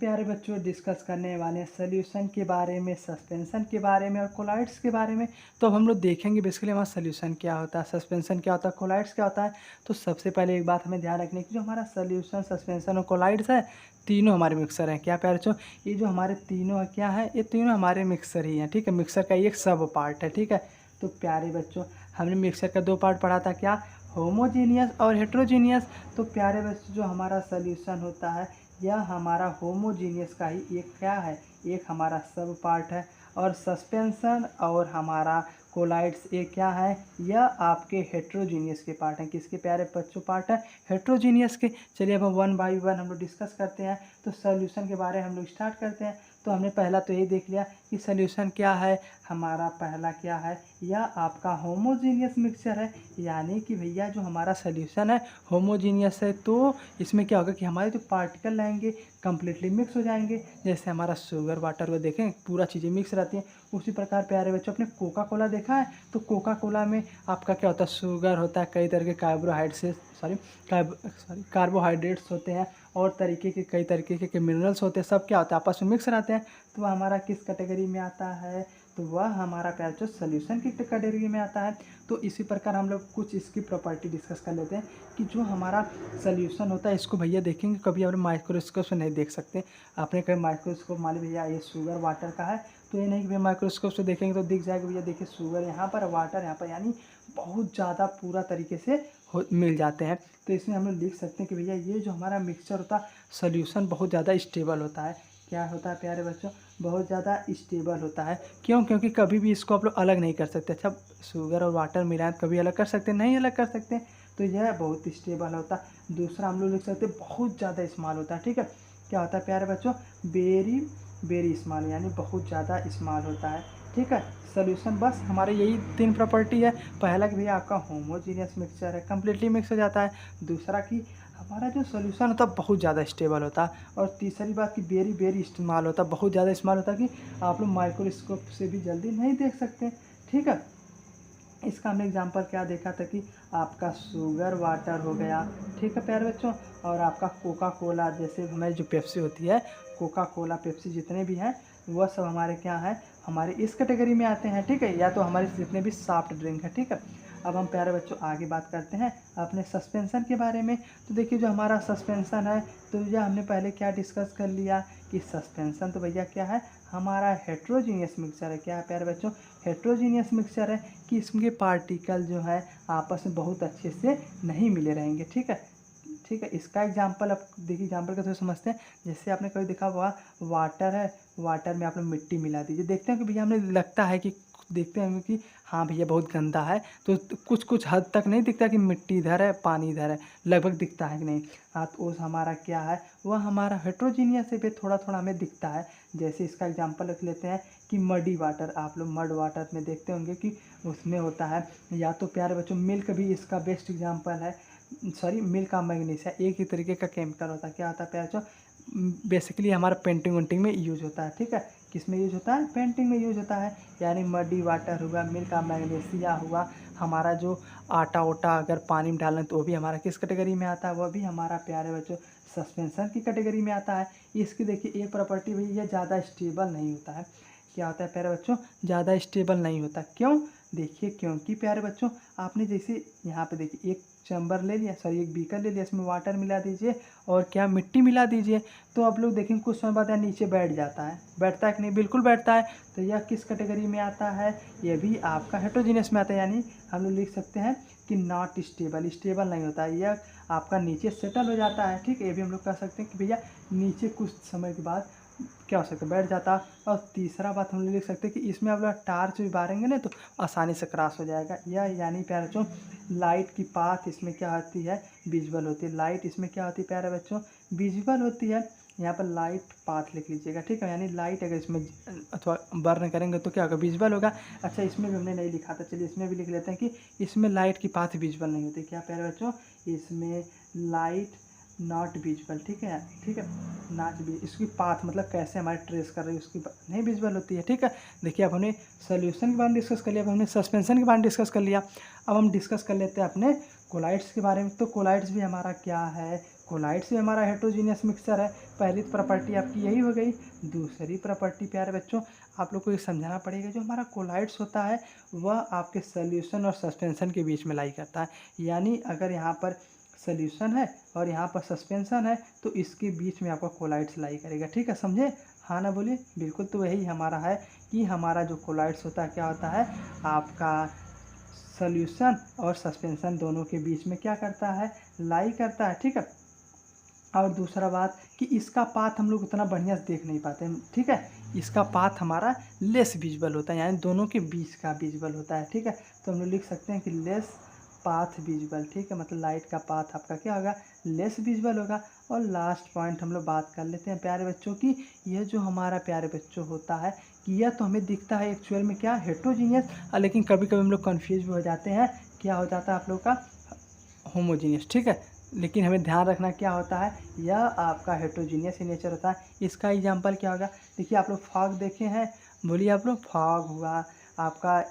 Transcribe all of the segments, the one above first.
प्यारे बच्चों डिस्कस करने वाले सॉल्यूशन के बारे में, सस्पेंशन के बारे में और कोलाइड्स के बारे में। तो अब हम लोग देखेंगे बेसिकली हमारा सॉल्यूशन क्या होता है, सस्पेंशन क्या होता है, कोलाइड्स क्या होता है। तो सबसे पहले एक बात हमें ध्यान रखने की, जो हमारा सॉल्यूशन, सस्पेंशन और कोलाइड्स है, तीनों हमारे मिक्सर हैं। क्या प्यारे बच्चों, ये जो हमारे तीनों है क्या है, ये तीनों हमारे मिक्सर ही हैं। ठीक है, मिक्सर का एक सब पार्ट है। ठीक है, तो प्यारे बच्चों हमने मिक्सर का दो पार्ट पढ़ा था, क्या, होमोजीनियस और हेट्रोजीनियस। तो प्यारे बच्चों जो हमारा सॉल्यूशन होता है यह हमारा होमोजीनियस का ही एक क्या है, एक हमारा सब पार्ट है। और सस्पेंशन और हमारा कोलाइड्स ये क्या है, यह आपके हेट्रोजीनियस के पार्ट हैं। किसके प्यारे बच्चों पार्ट है, हेट्रोजीनियस के। चलिए अब हम वन बाय वन हम लोग डिस्कस करते हैं। तो सॉल्यूशन के बारे में हम लोग स्टार्ट करते हैं। तो हमने पहला तो यही देख लिया कि सॉल्यूशन क्या है, हमारा पहला क्या है, यह आपका होमोजीनियस मिक्सचर है। यानी कि भैया जो हमारा सॉल्यूशन है होमोजीनियस है, तो इसमें क्या होगा कि हमारे जो पार्टिकल रहेंगे कम्प्लीटली मिक्स हो जाएंगे। जैसे हमारा शुगर वाटर को देखें पूरा चीज़ें मिक्स रहती हैं, उसी प्रकार प्यारे बच्चों अपने कोका कोला देखा है। तो कोका कोला में आपका क्या होता है, शुगर होता है, कई तरह के कार्बोहाइड्रेट्स होते हैं और कई तरीके के मिनरल्स होते हैं, सब क्या होता है आपस में मिक्स रहते हैं। तो वह हमारा किस कैटेगरी में आता है, तो वह हमारा प्यारे जो सॉल्यूशन की कैटेगरी में आता है। तो इसी प्रकार हम लोग कुछ इसकी प्रॉपर्टी डिस्कस कर लेते हैं कि जो हमारा सॉल्यूशन होता है इसको भैया देखेंगे कभी अपने माइक्रोस्कोप से नहीं देख सकते। आपने कभी माइक्रोस्कोप मान ली भैया ये शुगर वाटर का है, तो ये नहीं कि भैया माइक्रोस्कोप से देखेंगे तो दिख जाएगा, भैया देखिए शुगर यहाँ पर, वाटर यहाँ पर, यानी बहुत ज़्यादा पूरा तरीके से मिल जाते हैं। तो इसमें हम लोग लिख सकते हैं कि भैया ये जो हमारा मिक्सचर होता है सॉल्यूशन बहुत ज़्यादा स्टेबल होता है। क्या होता है प्यारे बच्चों, बहुत ज़्यादा स्टेबल होता है। क्यों, क्योंकि कभी भी इसको आप लोग अलग नहीं कर सकते। अच्छा, शुगर और वाटर मिलाएं कभी अलग कर सकते, नहीं अलग कर सकते। तो यह बहुत स्टेबल होता है। दूसरा हम लोग लिख सकते हैं बहुत ज़्यादा स्मॉल होता है। ठीक है, क्या होता है प्यारे बच्चों, वेरी वेरी स्मॉल, यानी बहुत ज़्यादा स्मॉल होता है। ठीक है, सोल्यूशन बस हमारे यही तीन प्रॉपर्टी है। पहला कि भैया आपका होमोजीनियस मिक्सचर है, कम्प्लीटली मिक्स हो जाता है। दूसरा कि हमारा जो सोल्यूशन होता है बहुत ज़्यादा स्टेबल होता है। और तीसरी बात कि वेरी वेरी इस्तेमाल होता है, बहुत ज़्यादा इस्तेमाल होता है कि आप लोग माइक्रोस्कोप से भी जल्दी नहीं देख सकते। ठीक है, इसका हमने एग्जांपल क्या देखा था कि आपका शुगर वाटर हो गया, ठीक है प्यारे बच्चों, और आपका कोका कोला, जैसे हमारी जो पेप्सी होती है, कोका कोला पेप्सी जितने भी हैं वह सब हमारे क्या हैं, हमारे इस कैटेगरी में आते हैं। ठीक है, या तो हमारे जितने भी सॉफ्ट ड्रिंक है। ठीक है, अब हम प्यारे बच्चों आगे बात करते हैं अपने सस्पेंशन के बारे में। तो देखिए जो हमारा सस्पेंशन है, तो यह हमने पहले क्या डिस्कस कर लिया कि सस्पेंशन तो भैया क्या है, हमारा हेट्रोजीनियस मिक्सचर है। क्या है प्यारे बच्चों, हेट्रोजीनियस मिक्सचर है कि इसके पार्टिकल जो है आपस में बहुत अच्छे से नहीं मिले रहेंगे। ठीक है, ठीक है, इसका एग्जांपल अब देखिए, एग्जांपल का थोड़ा समझते हैं। जैसे आपने कभी देखा हुआ वाटर है, वाटर में आप लोग मिट्टी मिला दीजिए, देखते हैं कि भैया हमें लगता है कि देखते हैं कि हाँ भैया बहुत गंदा है, तो कुछ कुछ हद तक नहीं दिखता कि मिट्टी इधर है पानी इधर है, लगभग दिखता है कि नहीं। हाँ, तो उस हमारा क्या है, वह हमारा हेट्रोजीनियस है, थोड़ा थोड़ा हमें दिखता है। जैसे इसका एग्जांपल रख लेते हैं कि मडी वाटर, आप लोग मड वाटर में देखते होंगे कि उसमें होता है, या तो प्यारे बच्चों मिल्क भी इसका बेस्ट एग्जांपल है। सॉरी, मिल्क का मैग्नीशिया एक ही तरीके का केमिकल होता है। क्या होता है प्यारे बच्चों, बेसिकली हमारा पेंटिंग वेंटिंग में यूज होता है। ठीक है, किस में यूज होता है, पेंटिंग में यूज होता है। यानी मडी वाटर हुआ, मिल्क का मैग्नीशिया हुआ, हमारा जो आटा ओटा अगर पानी में डालें तो वो भी हमारा किस कैटेगरी में आता है, वह भी हमारा प्यारे बच्चों सस्पेंशन की कैटेगरी में आता है। इसकी देखिए एक प्रॉपर्टी भी, ये ज़्यादा स्टेबल नहीं होता है। क्या होता है प्यारे बच्चों, ज़्यादा स्टेबल नहीं होता। क्यों, देखिए क्योंकि प्यारे बच्चों आपने जैसे यहाँ पे देखिए एक चैम्बर ले लिया, सॉरी एक बीकर ले लिया, इसमें वाटर मिला दीजिए और क्या मिट्टी मिला दीजिए, तो आप लोग देखेंगे कुछ समय बाद यह नीचे बैठ जाता है, बैठता है कि नहीं, बिल्कुल बैठता है। तो यह किस कैटेगरी में आता है, यह भी आपका हेट्रोजीनियस में आता है। यानी हम लोग लिख सकते हैं कि नॉट स्टेबल, स्टेबल नहीं होता है, यह आपका नीचे सेटल हो जाता है। ठीक है, ये भी हम लोग कह सकते हैं कि भैया नीचे कुछ समय के बाद क्या हो सकता है, बैठ जाता। और तीसरा बात हम लोग लिख सकते हैं कि इसमें आप लोग टार्च भी बारेंगे ना तो आसानी से क्रॉस हो जाएगा। यह यानी प्यारे बच्चों लाइट की पाथ इसमें क्या होती है, विजुअल होती है। लाइट इसमें क्या होती है प्यारे बच्चों, विजुअल होती है। यहाँ पर लाइट पाथ लिख लीजिएगा। ठीक है, यानी लाइट अगर इसमें अथवा बर्न करेंगे तो क्या होगा, विजुअल होगा। अच्छा, इसमें भी हमने नहीं लिखा था, चलिए इसमें भी लिख लेते हैं कि इसमें लाइट की पाथ विजुअल नहीं होती। क्या प्यारे बच्चों, इसमें लाइट नॉट विजुअल। ठीक है, ठीक है, नॉट भी इसकी पाथ मतलब कैसे हमारे ट्रेस कर रही है उसकी नहीं विजुअल होती है। ठीक है, देखिए अब हमने सोल्यूशन के बारे में डिस्कस कर लिया, अब हमने सस्पेंशन के बारे में डिस्कस कर लिया। अब हम डिस्कस कर लेते हैं अपने कोलाइड्स के बारे में। तो कोलाइड्स भी हमारा क्या है, कोलाइड्स भी हमारा हेट्रोजीनियस मिक्सचर है। पहली प्रॉपर्टी आपकी यही हो गई। दूसरी प्रॉपर्टी प्यारे बच्चों आप लोग को ये समझाना पड़ेगा, जो हमारा कोलाइड्स होता है वह आपके सॉल्यूशन और सस्पेंशन के बीच में लाई करता है। यानी अगर यहाँ पर सॉल्यूशन है और यहाँ पर सस्पेंशन है तो इसके बीच में आपका कोलाइड्स लाई करेगा। ठीक है, समझे? हाँ ना बोलिए। बिल्कुल, तो वही हमारा है कि हमारा जो कोलाइड्स होता है क्या होता है, आपका सॉल्यूशन और सस्पेंशन दोनों के बीच में क्या करता है, लाई करता है। ठीक है, और दूसरा बात कि इसका पाथ हम लोग उतना बढ़िया से देख नहीं पाते हैं। ठीक है, इसका पाथ हमारा लेस विजिबल होता है, यानी दोनों के बीच का विजिबल होता है। ठीक है, तो हम लोग लिख सकते हैं कि लेस पाथ विजिबल। ठीक है, मतलब लाइट का पाथ आपका क्या होगा, लेस विजिबल होगा। और लास्ट पॉइंट हम लोग बात कर लेते हैं प्यारे बच्चों की, यह जो हमारा प्यारे बच्चों होता है कि यह तो हमें दिखता है एक्चुअल में क्या, हेट्रोजीनियस, लेकिन कभी कभी हम लोग कन्फ्यूज भी हो जाते हैं। क्या हो जाता है आप लोग का, होमोजीनियस। ठीक है, लेकिन हमें ध्यान रखना क्या होता है, यह आपका हेट्रोजीनियस इन नेचर होता है। इसका एग्जांपल क्या होगा, देखिए आप लोग फॉग देखे हैं, बोलिए आप लोग, फॉग हुआ आपका,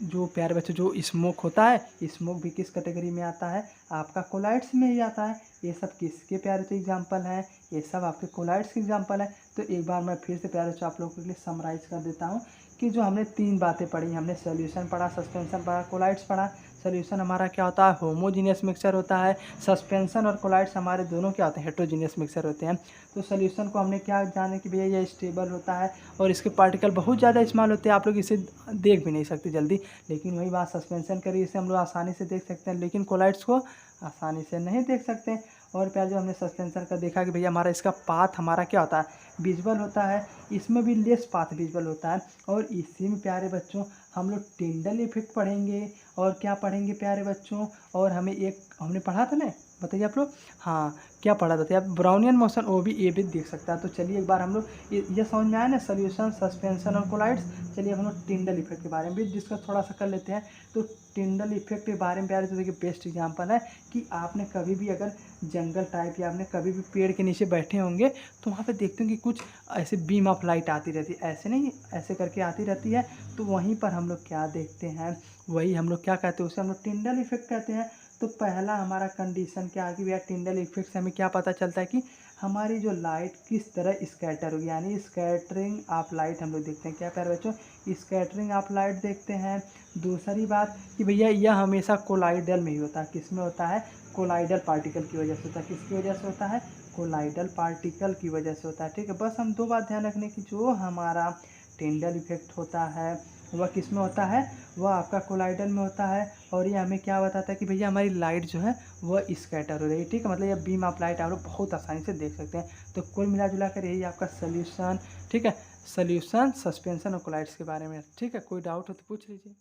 जो प्यारे बच्चों जो स्मोक होता है, स्मोक भी किस कैटेगरी में आता है, आपका कोलाइड्स में ही आता है। ये सब किसके प्यारे बच्चों एग्जांपल हैं, ये सब आपके कोलाइड्स के एग्जांपल है। तो एक बार मैं फिर से प्यारे बच्चों आप लोगों के लिए समराइज़ कर देता हूँ कि जो हमने 3 बातें पढ़ी, हमने सॉल्यूशन पढ़ा, सस्पेंशन पढ़ा, कोलाइड्स पढ़ा। सॉल्यूशन हमारा क्या होता है, होमोजीनियस मिक्सचर होता है। सस्पेंशन और कोलाइड्स हमारे दोनों क्या होते हैं, हेट्रोजीनियस मिक्सचर होते हैं। तो सॉल्यूशन को हमने क्या जाने कि भैया ये स्टेबल होता है और इसके पार्टिकल बहुत ज़्यादा स्मॉल होते हैं, आप लोग इसे देख भी नहीं सकते जल्दी। लेकिन वही बात सस्पेंशन करिए, इसे हम लोग आसानी से देख सकते हैं, लेकिन कोलाइड्स को आसानी से नहीं देख सकते। और प्यार जो हमने सस्पेंशन का देखा कि भैया हमारा इसका पाथ हमारा क्या होता है, विजुअल होता है। इसमें भी लेस पाथ विजुअल होता है। और इसी में प्यारे बच्चों हम लोग टिंडल इफेक्ट पढ़ेंगे। और क्या पढ़ेंगे प्यारे बच्चों, और हमें एक हमने पढ़ा था ना, बताइए आप लोग, हाँ क्या पढ़ा था आप, ब्राउनियन मोशन, वो भी ये भी देख सकता है। तो चलिए एक बार हम लोग ये समझ में आया ना, सोल्यूशन, सस्पेंशन और कोलाइड्स। चलिए हम लोग टिंडल इफेक्ट के बारे में भी डिस्कस थोड़ा सा कर लेते हैं। तो टिंडल इफेक्ट के बारे में प्यारे तो देखिए बेस्ट एग्जांपल है कि आपने कभी भी अगर जंगल टाइप या आपने कभी भी पेड़ के नीचे बैठे होंगे तो वहाँ पे देखते हैं कि कुछ ऐसे बीम ऑफ लाइट आती रहती है, ऐसे नहीं, ऐसे करके आती रहती है। तो वहीं पर हम लोग क्या देखते हैं, वही हम लोग क्या कहते हैं, उसे हम लोग टिंडल इफेक्ट कहते हैं। तो पहला हमारा कंडीशन क्या है कि भैया टिंडल इफेक्ट से हमें क्या पता चलता है कि हमारी जो लाइट किस तरह स्कैटर होगी, यानी स्कैटरिंग ऑफ लाइट हम लोग देखते हैं। क्या प्यारे बच्चों, स्कैटरिंग ऑफ लाइट देखते हैं। दूसरी बात कि भैया यह हमेशा कोलाइडल में ही होता है, किस में होता है, कोलाइडल पार्टिकल की वजह से होता है। किसकी वजह से होता है, कोलाइडल पार्टिकल की वजह से होता है। ठीक है, बस हम 2 बात ध्यान रखने की, जो हमारा टिंडल इफेक्ट होता है वह किस में होता है, वह आपका कोलाइडल में होता है। और ये हमें क्या बताता है कि भैया हमारी लाइट जो है वह स्कैटर हो रही है। ठीक है, मतलब ये बीम ऑफ लाइट आप लोग बहुत आसानी से देख सकते हैं। तो कुल मिला जुला कर यही आपका सोल्यूशन। ठीक है, सोल्यूशन, सस्पेंशन और कोलाइड्स के बारे में। ठीक है, कोई डाउट हो तो पूछ लीजिए।